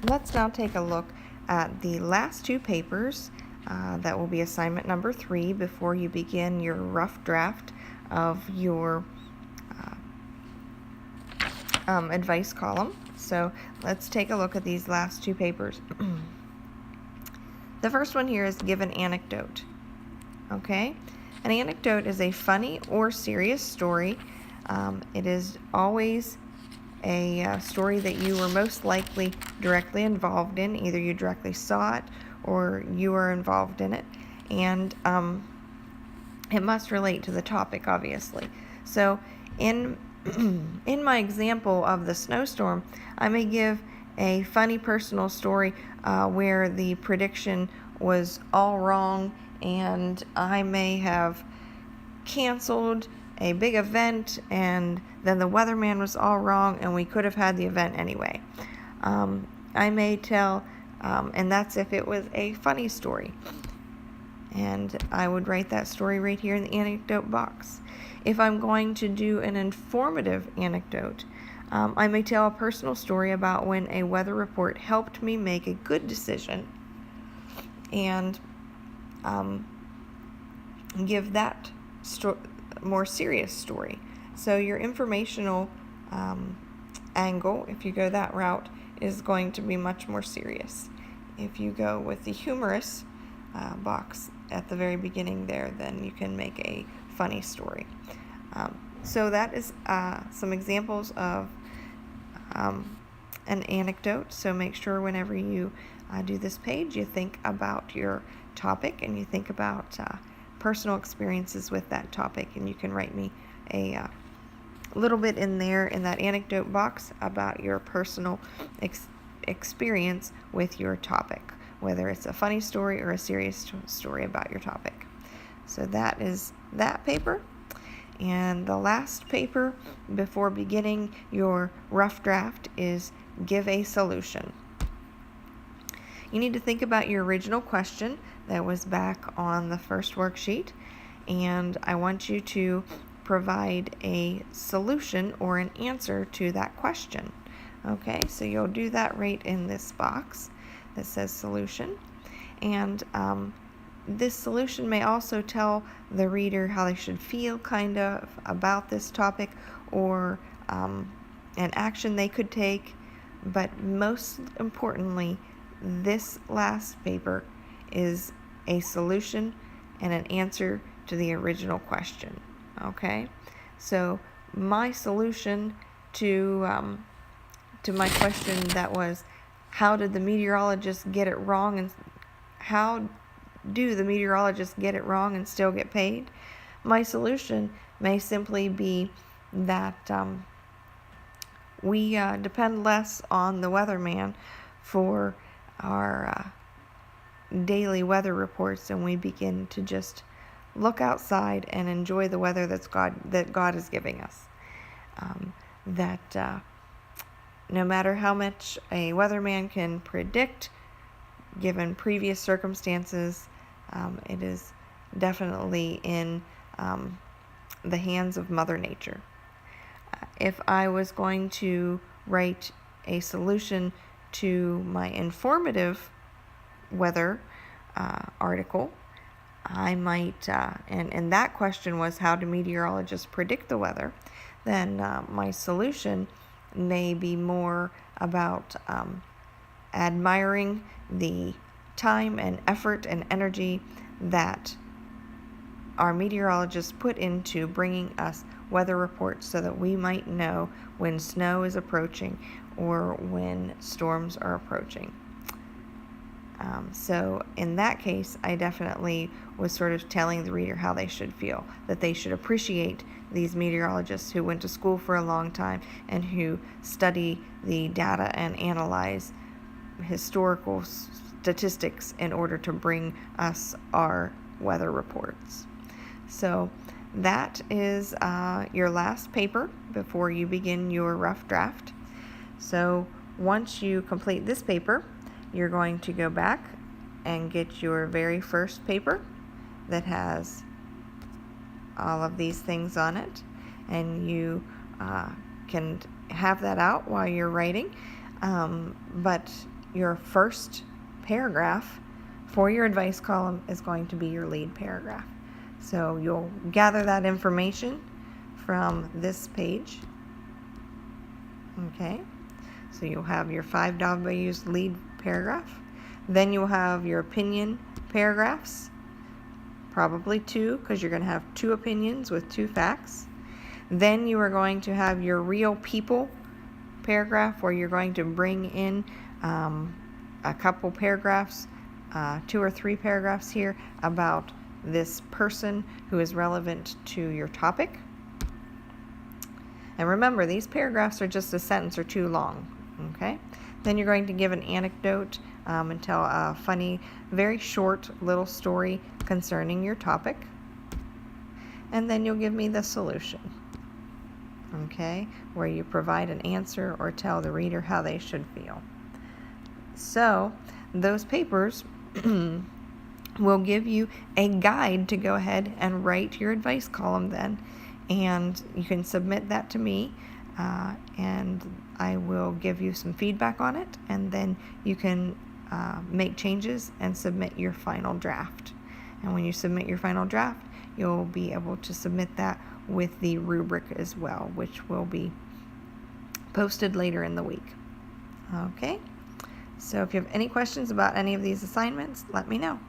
Let's now take a look at the last two papers. That will be assignment number 3 before you begin your rough draft of your advice column. So let's take a look at these last two papers. The first one here is give an anecdote. Okay? An anecdote is a funny or serious story. It is always a story that you were most likely directly involved in. Either you directly saw it or you were involved in it. And it must relate to the topic, obviously. So in in my example of the snowstorm, I may give a funny personal story where the prediction was all wrong, and I may have canceled a big event, and then the weatherman was all wrong, and we could have had the event anyway. I may tell, and that's if it was a funny story. And I would write that story right here in the anecdote box. If I'm going to do an informative anecdote, I may tell a personal story about when a weather report helped me make a good decision, and give that more serious story. So your informational angle, if you go that route, is going to be much more serious. If you go with the humorous box at the very beginning there, then you can make a funny story. So that is some examples of an anecdote. So make sure whenever you do this page, you think about your topic and you think about personal experiences with that topic, and you can write me a little bit in there in that anecdote box about your personal experience with your topic, whether it's a funny story or a serious story about your topic. So that is that paper. And the last paper before beginning your rough draft is give a solution. You need to think about your original question that was back on the first worksheet, and I want you to provide a solution or an answer to that question. Okay, so you'll do that right in this box that says solution. And this solution may also tell the reader how they should feel kind of about this topic, or an action they could take. But most importantly, this last paper is a solution and an answer to the original question. Okay, so my solution to my question that was, how did the meteorologists get it wrong, and how do the meteorologists get it wrong and still get paid? My solution may simply be that we depend less on the weatherman for our daily weather reports, and we begin to just look outside and enjoy the weather that God is giving us. No matter how much a weatherman can predict, given previous circumstances, it is definitely in the hands of Mother Nature. If I was going to write a solution to my informative weather article, I might, and that question was, how do meteorologists predict the weather? Then my solution may be more about admiring the time and effort and energy that our meteorologists put into bringing us weather reports so that we might know when snow is approaching or when storms are approaching. So in that case, I definitely was sort of telling the reader how they should feel, that they should appreciate these meteorologists who went to school for a long time and who study the data and analyze historical statistics in order to bring us our weather reports. So that is your last paper before you begin your rough draft. So once you complete this paper, you're going to go back and get your very first paper that has all of these things on it, and you can have that out while you're writing, but your first paragraph for your advice column is going to be your lead paragraph. So you'll gather that information from this page. Okay, so you'll have your 5 W's lead paragraph. Then you'll have your opinion paragraphs, probably 2, because you're going to have 2 opinions with 2 facts. Then you are going to have your real people paragraph, where you're going to bring in a couple paragraphs, 2 or 3 paragraphs here about this person who is relevant to your topic. And remember, these paragraphs are just a sentence or 2 long, okay? Then you're going to give an anecdote and tell a funny, very short little story concerning your topic. And then you'll give me the solution, okay, where you provide an answer or tell the reader how they should feel. So those papers will give you a guide to go ahead and write your advice column then, and you can submit that to me, and I will give you some feedback on it, and then you can make changes and submit your final draft. And when you submit your final draft, you'll be able to submit that with the rubric as well, which will be posted later in the week. Okay, so if you have any questions about any of these assignments, let me know.